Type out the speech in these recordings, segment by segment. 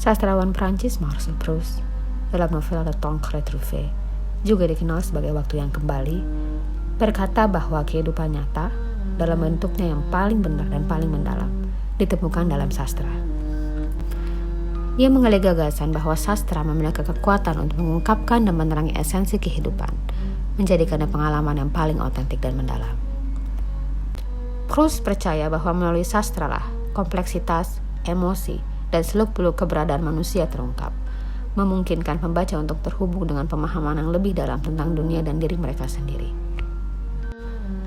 Sastrawan Prancis Marcel Proust dalam novel Le Temps Retrouvé, juga dikenal sebagai Waktu yang Kembali, berkata bahwa kehidupan nyata dalam bentuknya yang paling benar dan paling mendalam ditemukan dalam sastra. Ia menggali gagasan bahwa sastra memiliki kekuatan untuk mengungkapkan dan menerangi esensi kehidupan, menjadikannya pengalaman yang paling otentik dan mendalam. Proust percaya bahwa melalui sastra lah kompleksitas, emosi, dan seluk-beluk keberadaan manusia terungkap, memungkinkan pembaca untuk terhubung dengan pemahaman yang lebih dalam tentang dunia dan diri mereka sendiri.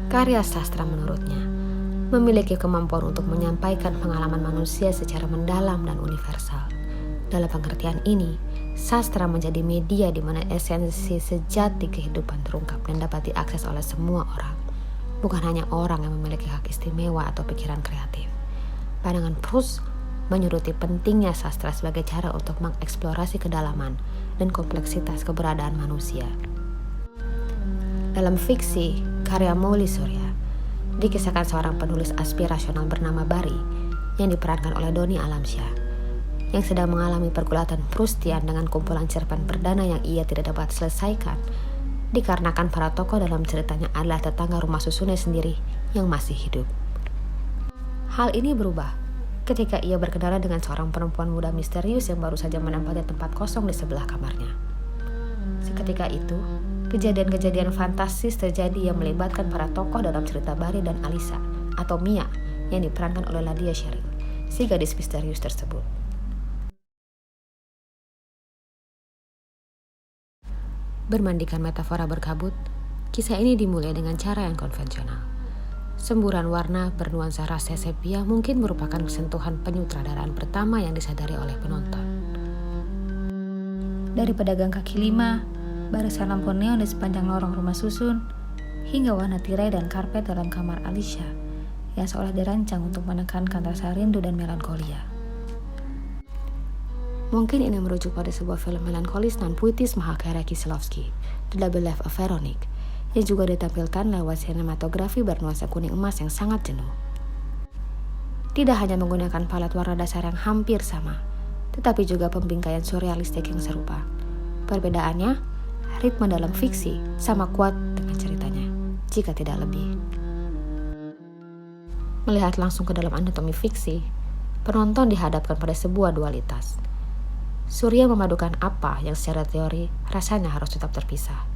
Karya sastra menurutnya memiliki kemampuan untuk menyampaikan pengalaman manusia secara mendalam dan universal. Dalam pengertian ini, sastra menjadi media di mana esensi sejati kehidupan terungkap dan dapat diakses oleh semua orang, bukan hanya orang yang memiliki hak istimewa atau pikiran kreatif. Pandangan Proust menyoroti pentingnya sastra sebagai cara untuk mengeksplorasi kedalaman dan kompleksitas keberadaan manusia. Dalam fiksi karya Mouli Surya, dikisahkan seorang penulis aspirasional bernama Bari yang diperankan oleh Doni Alamsyah, yang sedang mengalami pergulatan Proustian dengan kumpulan cerpen perdana yang ia tidak dapat selesaikan, dikarenakan para tokoh dalam ceritanya adalah tetangga rumah susunnya sendiri yang masih hidup. Hal ini berubah ketika ia berkenalan dengan seorang perempuan muda misterius yang baru saja menempati tempat kosong di sebelah kamarnya. Seketika itu, kejadian-kejadian fantastis terjadi yang melibatkan para tokoh dalam cerita Bari dan Alisa, atau Mia, yang diperankan oleh Ladia Sheryl, si gadis misterius tersebut. Bermandikan metafora berkabut, kisah ini dimulai dengan cara yang konvensional. Semburan warna bernuansa rasa sepia mungkin merupakan sentuhan penyutradaraan pertama yang disadari oleh penonton. Dari pedagang kaki lima, barisan lampu neon di sepanjang lorong rumah susun, hingga warna tirai dan karpet dalam kamar Alicia yang seolah dirancang untuk menekankan rasa rindu dan melankolia. Mungkin ini merujuk pada sebuah film melankolis dan puitis Mahakarya Kieslowski, The Double Life of Veronique, yang juga ditampilkan lewat sinematografi bernuansa kuning emas yang sangat jenuh. Tidak hanya menggunakan palet warna dasar yang hampir sama, tetapi juga pembingkaian surrealistik yang serupa. Perbedaannya, ritme dalam fiksi sama kuat dengan ceritanya, jika tidak lebih. Melihat langsung ke dalam anatomi fiksi, penonton dihadapkan pada sebuah dualitas. Surya memadukan apa yang secara teori rasanya harus tetap terpisah.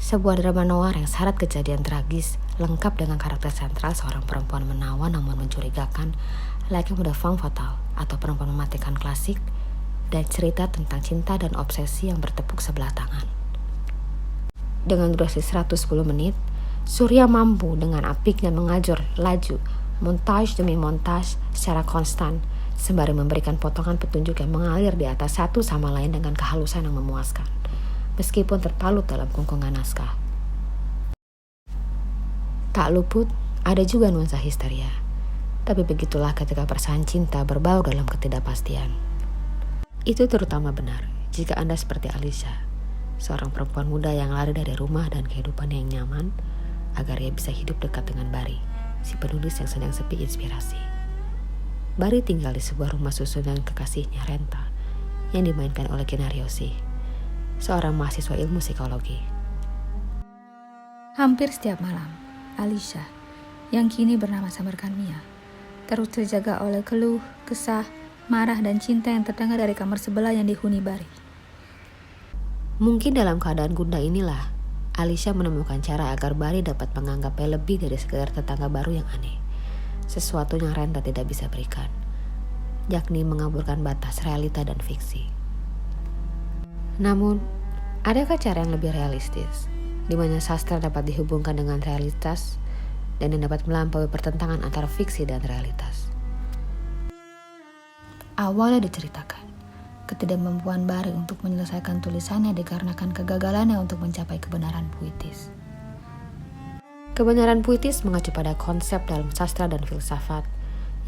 Sebuah drama noir yang syarat kejadian tragis, lengkap dengan karakter sentral seorang perempuan menawan namun mencurigakan, layaknya muda femme fatale atau perempuan mematikan klasik, dan cerita tentang cinta dan obsesi yang bertepuk sebelah tangan. Dengan durasi 110 menit, Surya mampu dengan apiknya mengajur laju, montage demi montage secara konstan, sembari memberikan potongan petunjuk yang mengalir di atas satu sama lain dengan kehalusan yang memuaskan, meskipun terpalut dalam kungkungan naskah. Tak luput, ada juga nuansa histeria. Tapi begitulah ketika perasaan cinta berbau dalam ketidakpastian. Itu terutama benar jika Anda seperti Alicia, seorang perempuan muda yang lari dari rumah dan kehidupan yang nyaman, agar ia bisa hidup dekat dengan Bari, si penulis yang sedang sepi inspirasi. Bari tinggal di sebuah rumah susun dengan kekasihnya Renta, yang dimainkan oleh Kina Ryoshi, seorang mahasiswa ilmu psikologi. Hampir setiap malam, Alicia, yang kini bernama samarkan Mia, terus terjaga oleh keluh, kesah, marah, dan cinta yang terdengar dari kamar sebelah yang dihuni Bari. Mungkin dalam keadaan gundah inilah, Alicia menemukan cara agar Bari dapat menganggapnya lebih dari sekedar tetangga baru yang aneh, sesuatu yang Renta tidak bisa berikan, yakni mengaburkan batas realita dan fiksi. Namun, adakah cara yang lebih realistis, di mana sastra dapat dihubungkan dengan realitas dan yang dapat melampaui pertentangan antara fiksi dan realitas? Awalnya diceritakan, ketidakmampuan Bari untuk menyelesaikan tulisannya dikarenakan kegagalannya untuk mencapai kebenaran puitis. Kebenaran puitis mengacu pada konsep dalam sastra dan filsafat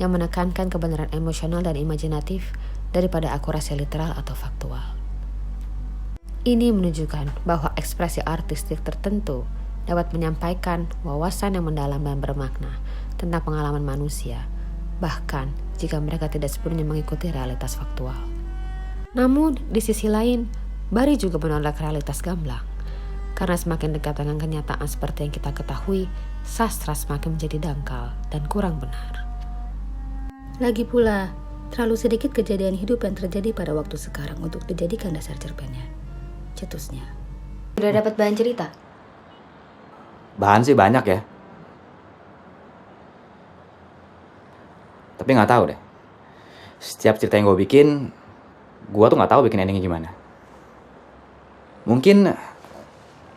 yang menekankan kebenaran emosional dan imajinatif daripada akurasi literal atau faktual. Ini menunjukkan bahwa ekspresi artistik tertentu dapat menyampaikan wawasan yang mendalam dan bermakna tentang pengalaman manusia, bahkan jika mereka tidak sepenuhnya mengikuti realitas faktual. Namun, di sisi lain, Bari juga menolak realitas gamblang. Karena semakin dekat dengan kenyataan seperti yang kita ketahui, sastra semakin menjadi dangkal dan kurang benar. Lagi pula, terlalu sedikit kejadian hidup yang terjadi pada waktu sekarang untuk dijadikan dasar cerpennya. Cetusnya. Udah dapat bahan cerita? Bahan sih banyak ya. Tapi nggak tahu deh. Setiap cerita yang gue bikin, gue tuh nggak tahu bikin endingnya gimana. Mungkin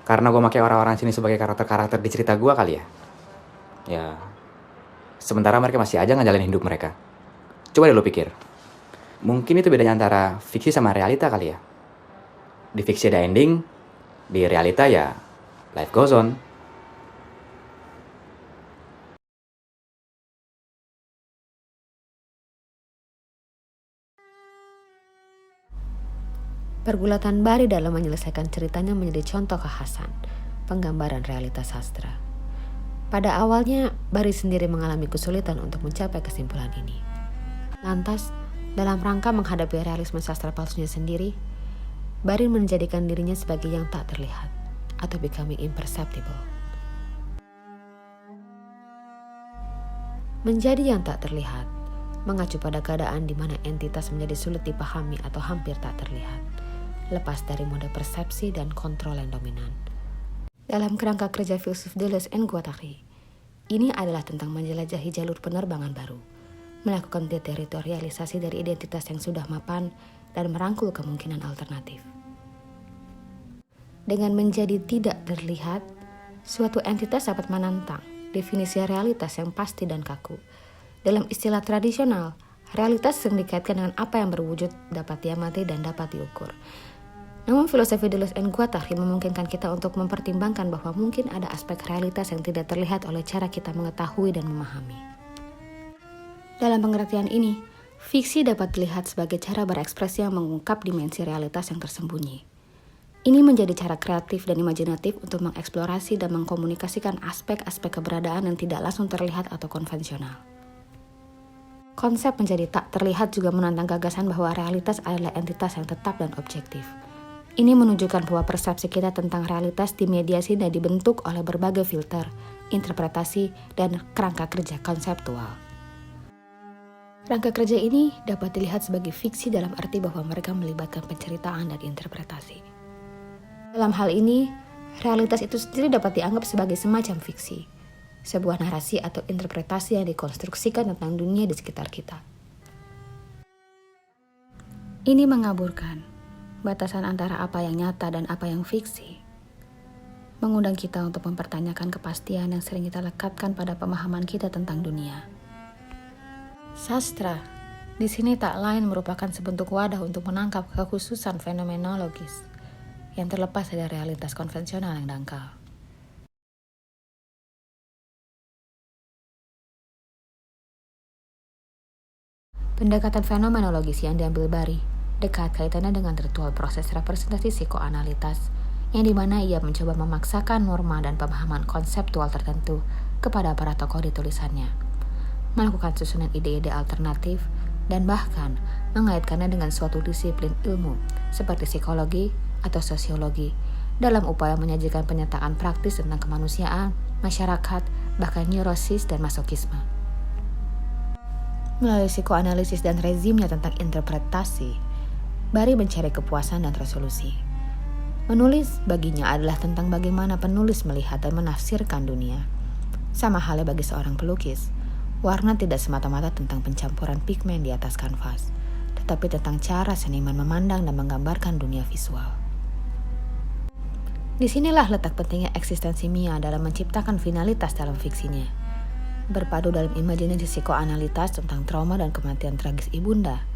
karena gue pakai orang-orang sini sebagai karakter-karakter di cerita gue kali ya. Ya, sementara mereka masih aja ngejalanin hidup mereka. Coba deh lo pikir. Mungkin itu bedanya antara fiksi sama realita kali ya. Di fiksi ada ending, di realita ya life goes on. Pergulatan Bari dalam menyelesaikan ceritanya menjadi contoh kekhasan penggambaran realitas sastra. Pada awalnya, Bari sendiri mengalami kesulitan untuk mencapai kesimpulan ini. Lantas, dalam rangka menghadapi realisme sastra palsunya sendiri, Bari menjadikan dirinya sebagai yang tak terlihat atau becoming imperceptible. Menjadi yang tak terlihat mengacu pada keadaan di mana entitas menjadi sulit dipahami atau hampir tak terlihat, lepas dari mode persepsi dan kontrol yang dominan. Dalam kerangka kerja filsuf Deleuze and Guattari, ini adalah tentang menjelajahi jalur penerbangan baru, melakukan deteritorialisasi dari identitas yang sudah mapan, dan merangkul kemungkinan alternatif. Dengan menjadi tidak terlihat, suatu entitas dapat menantang definisi realitas yang pasti dan kaku. Dalam istilah tradisional, realitas yang dikaitkan dengan apa yang berwujud dapat diamati dan dapat diukur. Namun filosofi Deleuze and Guattari memungkinkan kita untuk mempertimbangkan bahwa mungkin ada aspek realitas yang tidak terlihat oleh cara kita mengetahui dan memahami. Dalam pengertian ini, fiksi dapat dilihat sebagai cara berekspresi yang mengungkap dimensi realitas yang tersembunyi. Ini menjadi cara kreatif dan imajinatif untuk mengeksplorasi dan mengkomunikasikan aspek-aspek keberadaan yang tidak langsung terlihat atau konvensional. Konsep menjadi tak terlihat juga menantang gagasan bahwa realitas adalah entitas yang tetap dan objektif. Ini menunjukkan bahwa persepsi kita tentang realitas dimediasi dan dibentuk oleh berbagai filter, interpretasi, dan kerangka kerja konseptual. Rangka kerja ini dapat dilihat sebagai fiksi dalam arti bahwa mereka melibatkan penceritaan dan interpretasi. Dalam hal ini, realitas itu sendiri dapat dianggap sebagai semacam fiksi, sebuah narasi atau interpretasi yang dikonstruksikan tentang dunia di sekitar kita. Ini mengaburkan batasan antara apa yang nyata dan apa yang fiksi, mengundang kita untuk mempertanyakan kepastian yang sering kita lekatkan pada pemahaman kita tentang dunia. Sastra di sini tak lain merupakan sebentuk wadah untuk menangkap kekhususan fenomenologis yang terlepas dari realitas konvensional yang dangkal. Pendekatan fenomenologis yang diambil Bari dekat kaitannya dengan ritual proses representasi psikoanalitas, yang dimana ia mencoba memaksakan norma dan pemahaman konseptual tertentu kepada para tokoh di tulisannya, melakukan susunan ide-ide alternatif, dan bahkan mengaitkannya dengan suatu disiplin ilmu seperti psikologi atau sosiologi dalam upaya menyajikan penyataan praktis tentang kemanusiaan, masyarakat, bahkan neurosis dan masokisme. Melalui psikoanalisis dan rezimnya tentang interpretasi, Bari mencari kepuasan dan resolusi. Menulis baginya adalah tentang bagaimana penulis melihat dan menafsirkan dunia. Sama halnya bagi seorang pelukis, warna tidak semata-mata tentang pencampuran pigmen di atas kanvas, tetapi tentang cara seniman memandang dan menggambarkan dunia visual. Disinilah letak pentingnya eksistensi Mia dalam menciptakan finalitas dalam fiksinya. Berpadu dalam imajinasi psikoanalitas tentang trauma dan kematian tragis ibunda,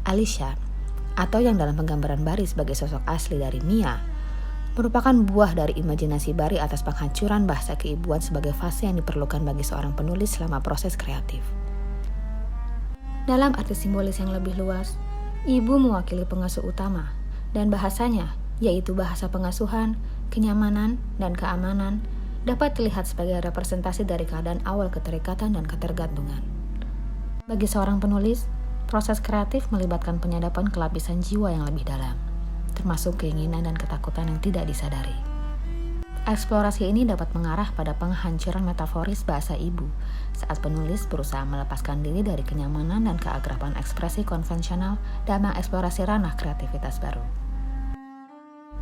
Alicia, atau yang dalam penggambaran Bari sebagai sosok asli dari Mia, merupakan buah dari imajinasi Bari atas penghancuran bahasa keibuan sebagai fase yang diperlukan bagi seorang penulis selama proses kreatif. Dalam arti simbolis yang lebih luas, ibu mewakili pengasuh utama, dan bahasanya, yaitu bahasa pengasuhan, kenyamanan, dan keamanan, dapat dilihat sebagai representasi dari keadaan awal keterikatan dan ketergantungan. Bagi seorang penulis, Proses kreatif melibatkan penyadapan kelapisan jiwa yang lebih dalam, termasuk keinginan dan ketakutan yang tidak disadari. Eksplorasi ini dapat mengarah pada penghancuran metaforis bahasa ibu saat penulis berusaha melepaskan diri dari kenyamanan dan keakraban ekspresi konvensional dan mengeksplorasi ranah kreativitas baru.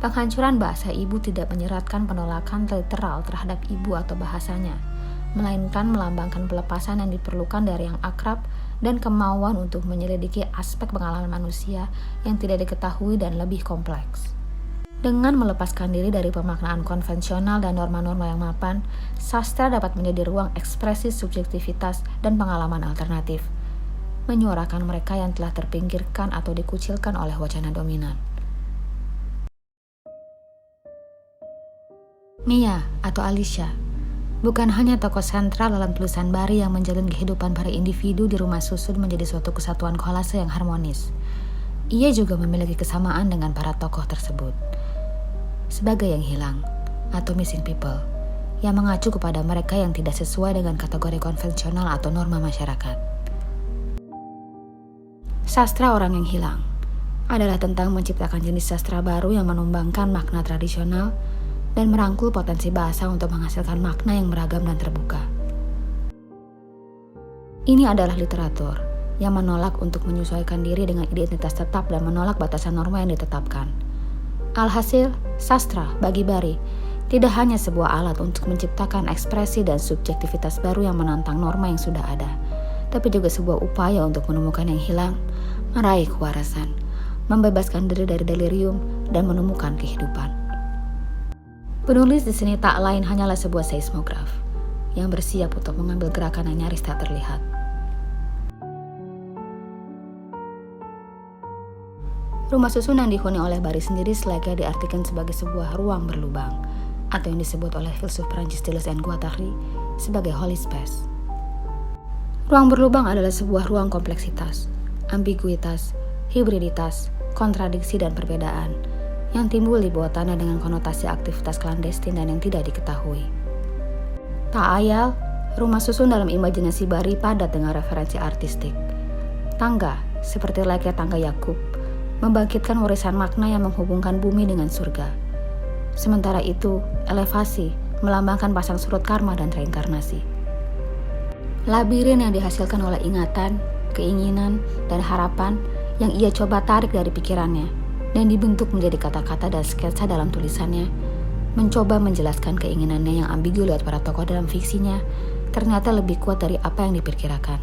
Penghancuran bahasa ibu tidak menyeratkan penolakan literal terhadap ibu atau bahasanya, melainkan melambangkan pelepasan yang diperlukan dari yang akrab dan kemauan untuk menyelidiki aspek pengalaman manusia yang tidak diketahui dan lebih kompleks. Dengan melepaskan diri dari pemaknaan konvensional dan norma-norma yang mapan, sastra dapat menjadi ruang ekspresi subjektivitas dan pengalaman alternatif, menyuarakan mereka yang telah terpinggirkan atau dikucilkan oleh wacana dominan. Mia atau Alicia bukan hanya tokoh sentral dalam tulisan Bari yang menjalin kehidupan para individu di rumah susun menjadi suatu kesatuan kolase yang harmonis. Ia juga memiliki kesamaan dengan para tokoh tersebut. Sebagai yang hilang atau missing people, yang mengacu kepada mereka yang tidak sesuai dengan kategori konvensional atau norma masyarakat. Sastra orang yang hilang adalah tentang menciptakan jenis sastra baru yang menumbangkan makna tradisional dan merangkul potensi bahasa untuk menghasilkan makna yang beragam dan terbuka. Ini adalah literatur yang menolak untuk menyesuaikan diri dengan identitas tetap dan menolak batasan norma yang ditetapkan. Alhasil, sastra bagi Bari tidak hanya sebuah alat untuk menciptakan ekspresi dan subjektivitas baru yang menantang norma yang sudah ada, tapi juga sebuah upaya untuk menemukan yang hilang, meraih kewarasan, membebaskan diri dari delirium, dan menemukan kehidupan. Penulis di sini tak lain hanyalah sebuah seismograf yang bersiap untuk mengambil gerakan yang nyaris tak terlihat. Rumah susun yang dihuni oleh Bari sendiri selayaknya diartikan sebagai sebuah ruang berlubang, atau yang disebut oleh filsuf Perancis Deleuze and Guattari sebagai holy space. Ruang berlubang adalah sebuah ruang kompleksitas, ambiguitas, hibriditas, kontradiksi dan perbedaan yang timbul di bawah tanah dengan konotasi aktivitas klandestin dan yang tidak diketahui. Tak ayal, rumah susun dalam imajinasi Bari padat dengan referensi artistik. Tangga, seperti layaknya tangga Yakub, membangkitkan warisan makna yang menghubungkan bumi dengan surga. Sementara itu, elevasi melambangkan pasang surut karma dan reinkarnasi. Labirin yang dihasilkan oleh ingatan, keinginan, dan harapan yang ia coba tarik dari pikirannya dan dibentuk menjadi kata-kata dan sketsa dalam tulisannya, mencoba menjelaskan keinginannya yang ambigu lewat para tokoh dalam fiksinya, ternyata lebih kuat dari apa yang diperkirakan.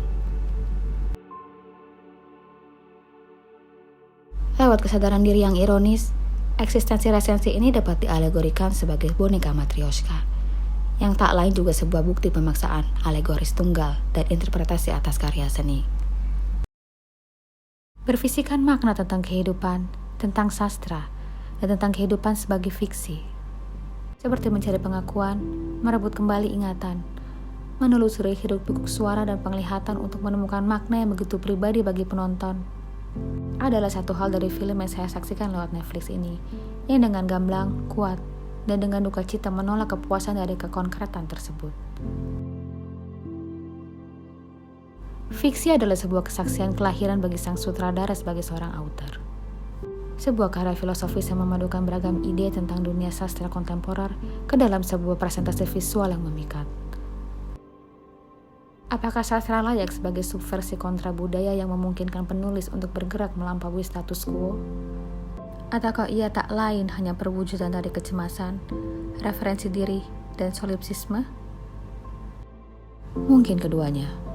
Lewat kesadaran diri yang ironis, eksistensi resensi ini dapat dialegorikan sebagai boneka matrioshka, yang tak lain juga sebuah bukti pemaksaan alegoris tunggal dan interpretasi atas karya seni. Berfisikan makna tentang kehidupan, tentang sastra, dan tentang kehidupan sebagai fiksi. Seperti mencari pengakuan, merebut kembali ingatan, menelusuri hiruk-pikuk suara dan penglihatan untuk menemukan makna yang begitu pribadi bagi penonton. Adalah satu hal dari film yang saya saksikan lewat Netflix ini, yang dengan gamblang, kuat, dan dengan duka cita menolak kepuasan dari kekonkretan tersebut. Fiksi adalah sebuah kesaksian kelahiran bagi sang sutradara sebagai seorang author. Sebuah karya filosofis yang memadukan beragam ide tentang dunia sastra kontemporer ke dalam sebuah presentasi visual yang memikat. Apakah sastra layak sebagai subversi kontra budaya yang memungkinkan penulis untuk bergerak melampaui status quo? Ataukah ia tak lain hanya perwujudan dari kecemasan, referensi diri, dan solipsisme? Mungkin keduanya.